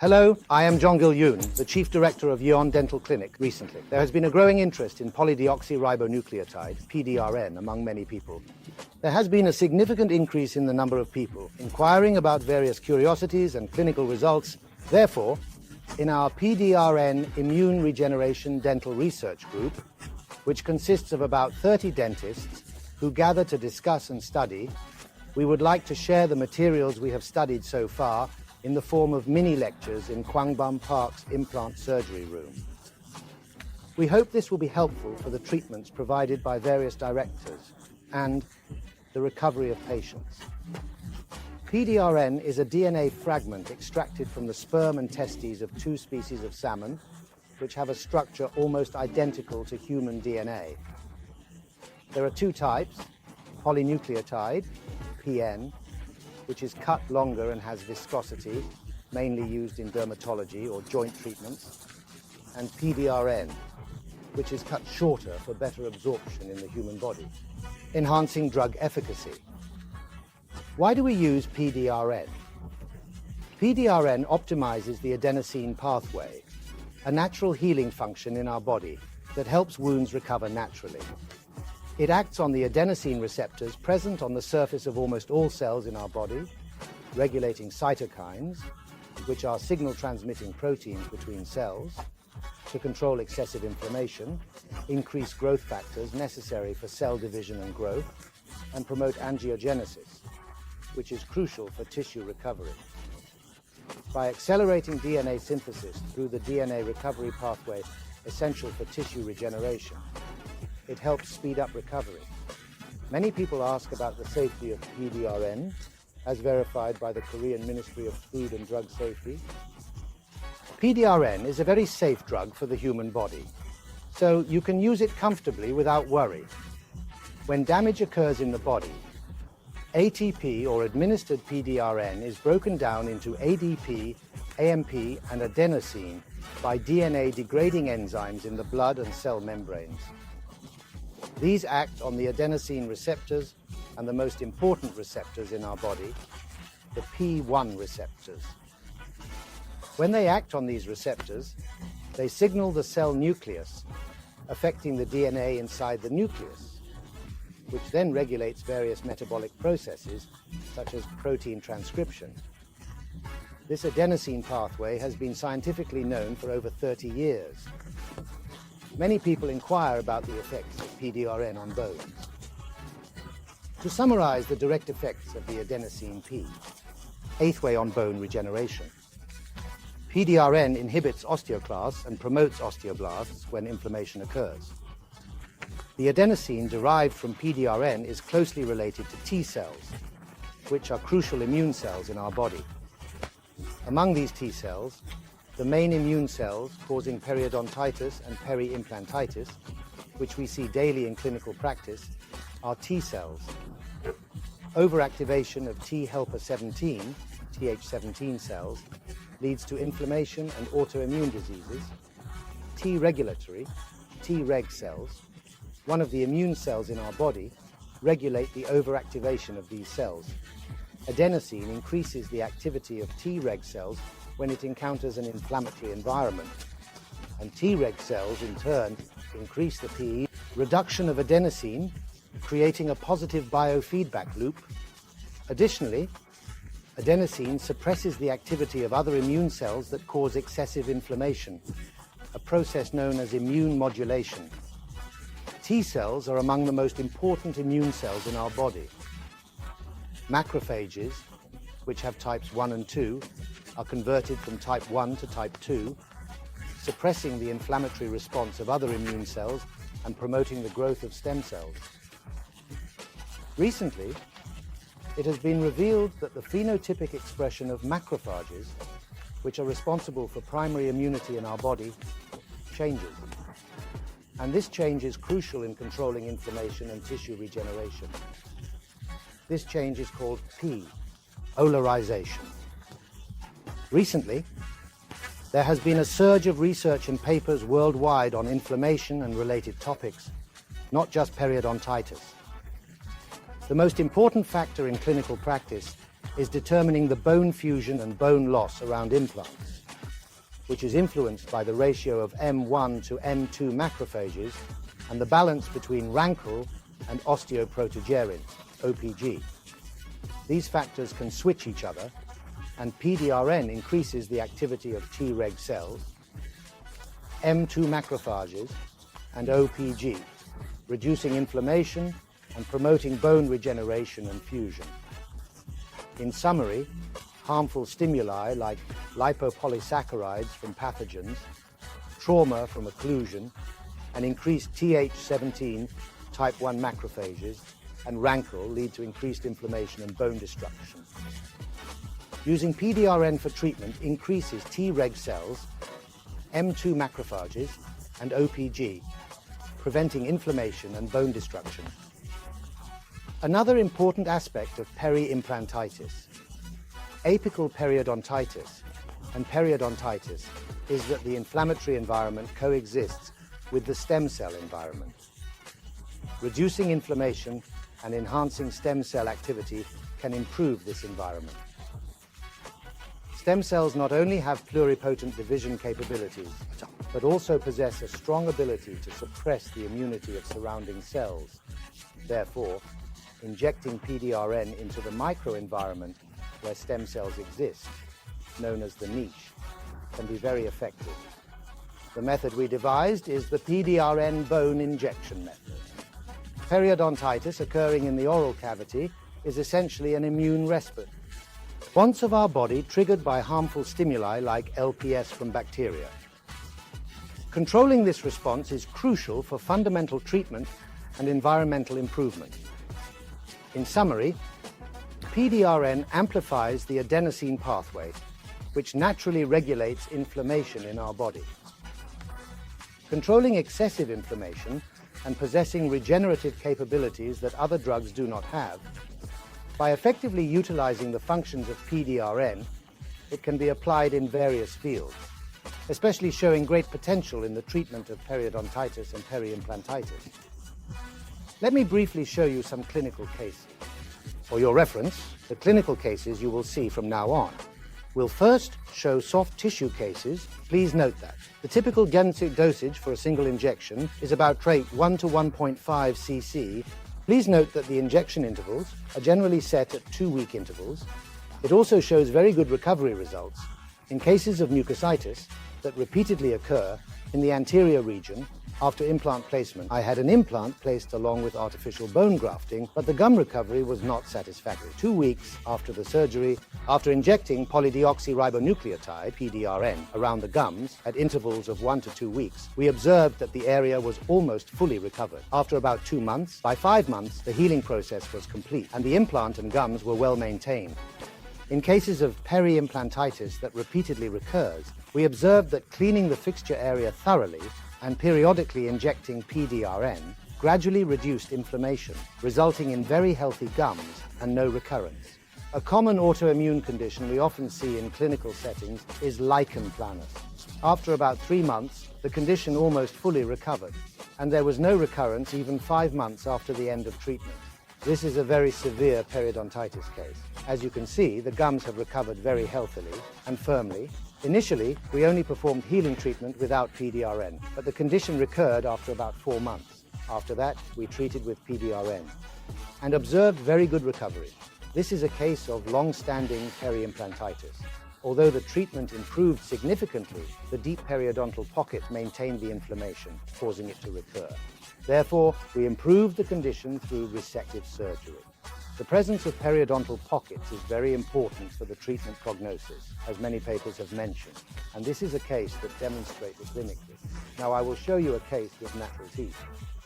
Hello, I am Jongil Yoon, the Chief Director of Yeon Dental Clinic recently. There has been a growing interest in polydeoxyribonucleotide, PDRN, among many people. There has been a significant increase in the number of people inquiring about various curiosities and clinical results. Therefore, in our PDRN Immune Regeneration Dental Research Group, which consists of about 30 dentists who gather to discuss and study, we would like to share the materials we have studied so far in the form of mini-lectures in Kwangbum Park's implant surgery room. We hope this will be helpful for the treatments provided by various directors and the recovery of patients. PDRN is a DNA fragment extracted from the sperm and testes of two species of salmon, which have a structure almost identical to human DNA. There are two types: polynucleotide, PN, which is cut longer and has viscosity, mainly used in dermatology or joint treatments, and PDRN, which is cut shorter for better absorption in the human body, enhancing drug efficacy. Why do we use PDRN? PDRN optimizes the adenosine pathway, a natural healing function in our body that helps wounds recover naturally. It acts on the adenosine receptors present on the surface of almost all cells in our body, regulating cytokines, which are signal-transmitting proteins between cells, to control excessive inflammation, increase growth factors necessary for cell division and growth, and promote angiogenesis, which is crucial for tissue recovery. By accelerating DNA synthesis through the DNA recovery pathway essential for tissue regeneration, it helps speed up recovery. Many people ask about the safety of PDRN, as verified by the Korean Ministry of Food and Drug Safety. PDRN is a very safe drug for the human body, so you can use it comfortably without worry. When damage occurs in the body, ATP, or administered PDRN, is broken down into ADP, AMP, and adenosine by DNA-degrading enzymes in the blood and cell membranes. These act on the adenosine receptors and the most important receptors in our body, the P1 receptors. When they act on these receptors, they signal the cell nucleus, affecting the DNA inside the nucleus, which then regulates various metabolic processes, such as protein transcription. This adenosine pathway has been scientifically known for over 30 years. Many people inquire about the effects of PDRN on bones. To summarize the direct effects of the adenosine P, eighth way on bone regeneration. PDRN inhibits osteoclasts and promotes osteoblasts when inflammation occurs. The adenosine derived from PDRN is closely related to T cells, which are crucial immune cells in our body. Among these T cells, the main immune cells causing periodontitis and peri-implantitis, which we see daily in clinical practice, are T cells. Overactivation of T helper 17, Th17 cells, leads to inflammation and autoimmune diseases. T regulatory, Treg cells, one of the immune cells in our body, regulate the overactivation of these cells. Adenosine increases the activity of Treg cells when it encounters an inflammatory environment, and Treg cells in turn increase the P reduction of adenosine, creating a positive biofeedback loop. Additionally, adenosine suppresses the activity of other immune cells that cause excessive inflammation, a process known as immune modulation. T cells are among the most important immune cells in our body. Macrophages, which have types 1 and 2, are converted from type 1 to type 2, suppressing the inflammatory response of other immune cells and promoting the growth of stem cells. Recently, it has been revealed that the phenotypic expression of macrophages, which are responsible for primary immunity in our body, changes. And this change is crucial in controlling inflammation and tissue regeneration. This change is called P, olarization. Recently, there has been a surge of research and papers worldwide on inflammation and related topics, not just periodontitis. The most important factor in clinical practice is determining the bone fusion and bone loss around implants. which is influenced by the ratio of M1 to M2 macrophages and the balance between rankle and osteoprotogerin, OPG. These factors can switch each other, and PDRN increases the activity of Treg cells, M2 macrophages, and OPG, reducing inflammation and promoting bone regeneration and fusion. In summary, harmful stimuli like lipopolysaccharides from pathogens, trauma from occlusion, and increased Th17 type 1 macrophages and rankle lead to increased inflammation and bone destruction. Using PDRN for treatment increases Treg cells, M2 macrophages, and OPG, preventing inflammation and bone destruction. Another important aspect of peri-implantitis, apical periodontitis and periodontitis, is that the inflammatory environment coexists with the stem cell environment. Reducing inflammation and enhancing stem cell activity can improve this environment. Stem cells not only have pluripotent division capabilities, but also possess a strong ability to suppress the immunity of surrounding cells. Therefore, injecting PDRN into the microenvironment where stem cells exist, known as the niche, can be very effective. The method we devised is the PDRN bone injection method. Periodontitis occurring in the oral cavity is essentially an immune respite. Response of our body triggered by harmful stimuli like LPS from bacteria. Controlling this response is crucial for fundamental treatment and environmental improvement. In summary, PDRN amplifies the adenosine pathway, which naturally regulates inflammation in our body. Controlling excessive inflammation and possessing regenerative capabilities that other drugs do not have, by effectively utilizing the functions of PDRN, it can be applied in various fields, especially showing great potential in the treatment of periodontitis and peri-implantitis. Let me briefly show you some clinical cases. For your reference, the clinical cases you will see from now on. We'll first show soft tissue cases. Please note that the typical dosage for a single injection is about 1 to 1.5 cc. Please note that the injection intervals are generally set at 2-week intervals. It also shows very good recovery results in cases of mucositis that repeatedly occur in the anterior region. After implant placement, I had an implant placed along with artificial bone grafting, but the gum recovery was not satisfactory. 2 weeks after the surgery, after injecting polydeoxyribonucleotide, PDRN, around the gums at intervals of 1 to 2 weeks, we observed that the area was almost fully recovered. After about 2 months, by 5 months, the healing process was complete, and the implant and gums were well maintained. In cases of peri-implantitis that repeatedly recurs, we observed that cleaning the fixture area thoroughly and periodically injecting PDRN gradually reduced inflammation, resulting in very healthy gums and no recurrence. A common autoimmune condition we often see in clinical settings is lichen planus. After about 3 months, the condition almost fully recovered, and there was no recurrence even 5 months after the end of treatment. This is a very severe periodontitis case. As you can see, the gums have recovered very healthily and firmly. Initially, we only performed healing treatment without PDRN, but the condition recurred after about 4 months. After that, we treated with PDRN and observed very good recovery. This is a case of long-standing peri-implantitis. Although the treatment improved significantly, the deep periodontal pocket maintained the inflammation, causing it to recur. Therefore, we improved the condition through resective surgery. The presence of periodontal pockets is very important for the treatment prognosis, as many papers have mentioned, and this is a case that demonstrates it clinically. Now I will show you a case with natural teeth.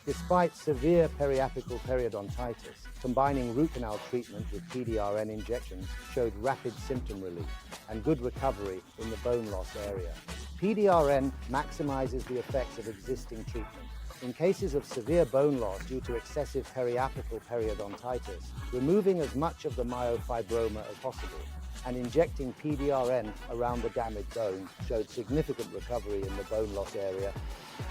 Despite severe periapical periodontitis, combining root canal treatment with PDRN injections showed rapid symptom relief and good recovery in the bone loss area. PDRN maximizes the effects of existing treatment. In cases of severe bone loss due to excessive periapical periodontitis, removing as much of the myofibroma as possible and injecting PDRN around the damaged bone showed significant recovery in the bone loss area.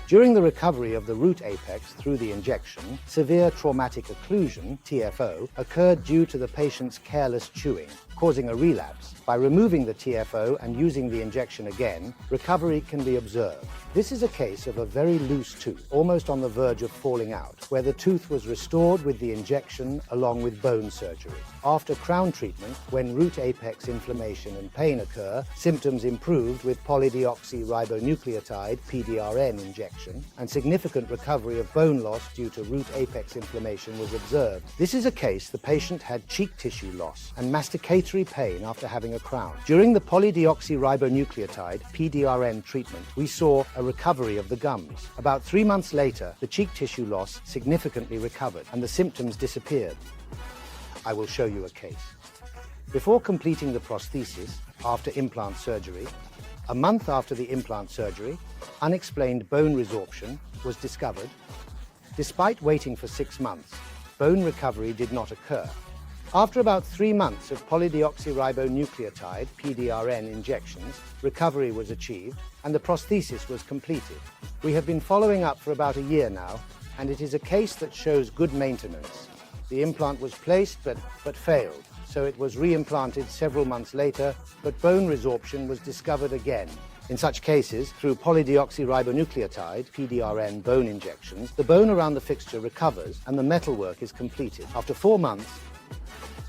During the recovery of the root apex through the injection, severe traumatic occlusion, TFO, occurred due to the patient's careless chewing. causing a relapse. By removing the TFO and using the injection again, recovery can be observed. This is a case of a very loose tooth, almost on the verge of falling out, where the tooth was restored with the injection along with bone surgery. After crown treatment, when root apex inflammation and pain occur, symptoms improved with polydeoxyribonucleotide (PDRN) injection, and significant recovery of bone loss due to root apex inflammation was observed. This is a case the patient had cheek tissue loss and masticatory pain after having a crown. During the polydeoxyribonucleotide (PDRN) treatment, we saw a recovery of the gums. About 3 months later, the cheek tissue loss significantly recovered and the symptoms disappeared. I will show you a case. Before completing the prosthesis, after implant surgery, a month after the implant surgery, unexplained bone resorption was discovered. Despite waiting for 6 months, bone recovery did not occur. After about 3 months of polydeoxyribonucleotide (PDRN) injections, recovery was achieved and the prosthesis was completed. We have been following up for about a year now, and it is a case that shows good maintenance. The implant was placed but failed, so it was reimplanted several months later, but bone resorption was discovered again. In such cases, through polydeoxyribonucleotide (PDRN) bone injections, the bone around the fixture recovers and the metalwork is completed. After 4 months,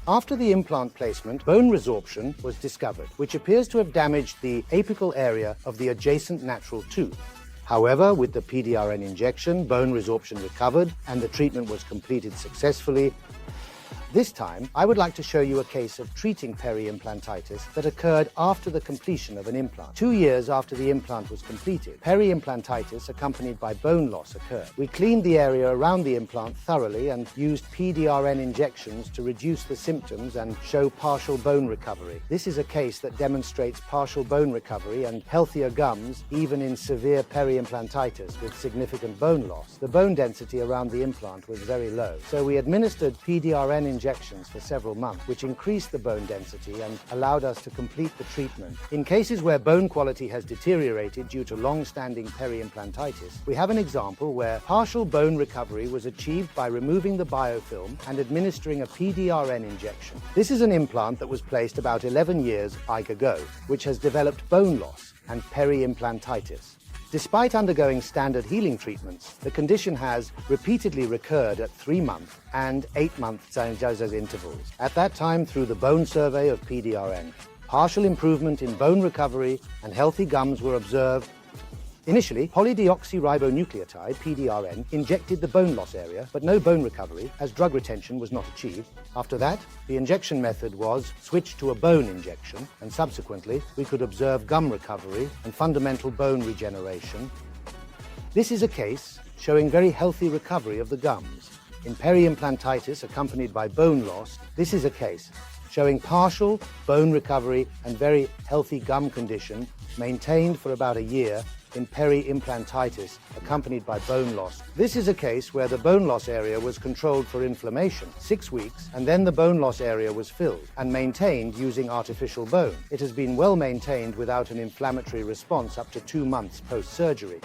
after the implant placement, bone resorption was discovered, which appears to have damaged the apical area of the adjacent natural tooth. However, with the PDRN injection, bone resorption recovered and the treatment was completed successfully. This time, I would like to show you a case of treating peri-implantitis that occurred after the completion of an implant. 2 years after the implant was completed, peri-implantitis accompanied by bone loss occurred. We cleaned the area around the implant thoroughly and used PDRN injections to reduce the symptoms and show partial bone recovery. This is a case that demonstrates partial bone recovery and healthier gums even in severe peri-implantitis with significant bone loss. The bone density around the implant was very low, so we administered PDRN injections for several months, which increased the bone density and allowed us to complete the treatment. In cases where bone quality has deteriorated due to long-standing peri-implantitis, we have an example where partial bone recovery was achieved by removing the biofilm and administering a PDRN injection. This is an implant that was placed about 11 years ago, which has developed bone loss and peri-implantitis. Despite undergoing standard healing treatments, the condition has repeatedly recurred at 3-month and 8-month intervals. At that time, through the bone survey of PDRN, partial improvement in bone recovery and healthy gums were observed. Initially, polydeoxyribonucleotide (PDRN) injected the bone loss area, but no bone recovery as drug retention was not achieved. After that, the injection method was switched to a bone injection, and subsequently, we could observe gum recovery and fundamental bone regeneration. This is a case showing very healthy recovery of the gums. In peri-implantitis accompanied by bone loss, this is a case showing partial bone recovery and very healthy gum condition maintained for about a year in peri-implantitis accompanied by bone loss. This is a case where the bone loss area was controlled for inflammation 6 weeks, and then the bone loss area was filled and maintained using artificial bone. It has been well maintained without an inflammatory response up to 2 months post-surgery.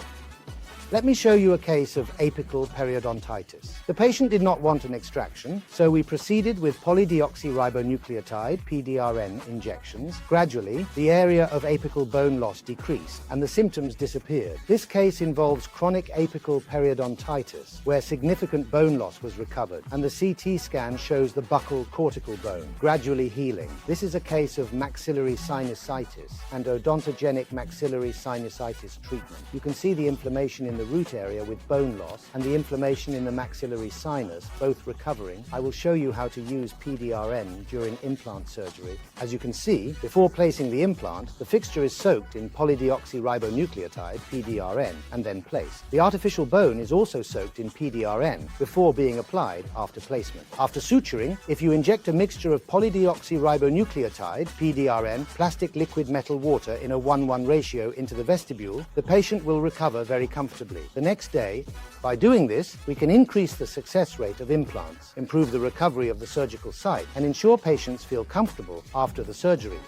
Let me show you a case of apical periodontitis. The patient did not want an extraction, so we proceeded with polydeoxyribonucleotide (PDRN) injections. Gradually, the area of apical bone loss decreased and the symptoms disappeared. This case involves chronic apical periodontitis, where significant bone loss was recovered, and the CT scan shows the buccal cortical bone gradually healing. This is a case of maxillary sinusitis and odontogenic maxillary sinusitis treatment. You can see the inflammation in the root area with bone loss and the inflammation in the maxillary sinus, both recovering. I will show you how to use PDRN during implant surgery. As you can see, before placing the implant, the fixture is soaked in polydeoxyribonucleotide (PDRN) and then placed. The artificial bone is also soaked in PDRN before being applied after placement. After suturing, if you inject a mixture of polydeoxyribonucleotide (PDRN) plastic liquid metal water in a 1:1 ratio into the vestibule, the patient will recover very comfortably. The next day, by doing this, we can increase the success rate of implants, improve the recovery of the surgical site, and ensure patients feel comfortable after the surgery.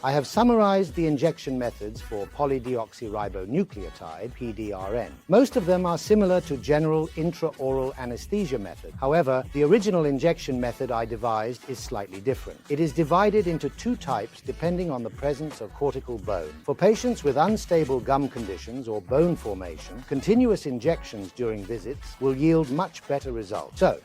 I have summarized the injection methods for polydeoxyribonucleotide, PDRN. Most of them are similar to general intraoral anesthesia method. However, the original injection method I devised is slightly different. It is divided into two types depending on the presence of cortical bone. For patients with unstable gum conditions or bone formation, continuous injections during visits will yield much better results. So,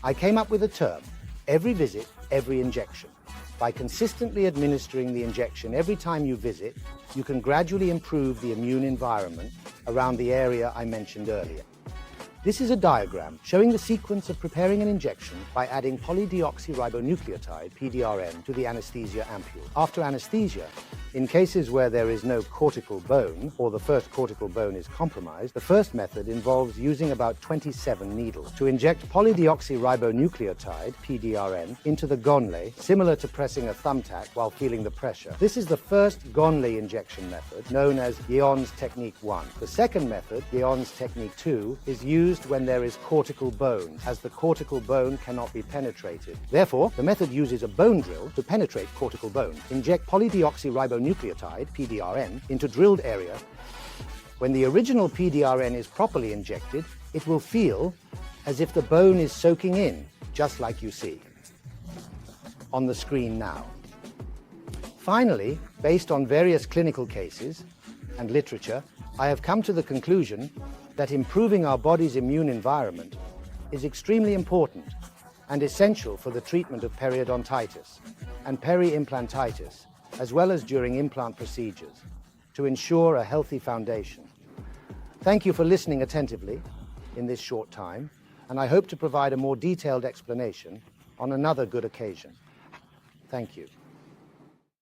I came up with a term: every visit, every injection. By consistently administering the injection every time you visit, you can gradually improve the immune environment around the area I mentioned earlier. This is a diagram showing the sequence of preparing an injection by adding polydeoxyribonucleotide, PDRN, to the anesthesia ampule. After anesthesia, in cases where there is no cortical bone or the first cortical bone is compromised, the first method involves using about 27 needles to inject polydeoxyribonucleotide, PDRN, into the gonle, similar to pressing a thumbtack while feeling the pressure. This is the first gonle injection method, known as Guillaume's Technique 1. The second method, Guillaume's Technique 2, is used when there is cortical bone, as the cortical bone cannot be penetrated. Therefore, the method uses a bone drill to penetrate cortical bone. Inject polydeoxyribonucleotide, PDRN, into drilled area. When the original PDRN is properly injected, it will feel as if the bone is soaking in, just like you see on the screen now. Finally, based on various clinical cases and literature, I have come to the conclusion that improving our body's immune environment is extremely important and essential for the treatment of periodontitis and peri-implantitis, as well as during implant procedures, to ensure a healthy foundation. Thank you for listening attentively in this short time, and I hope to provide a more detailed explanation on another good occasion. Thank you.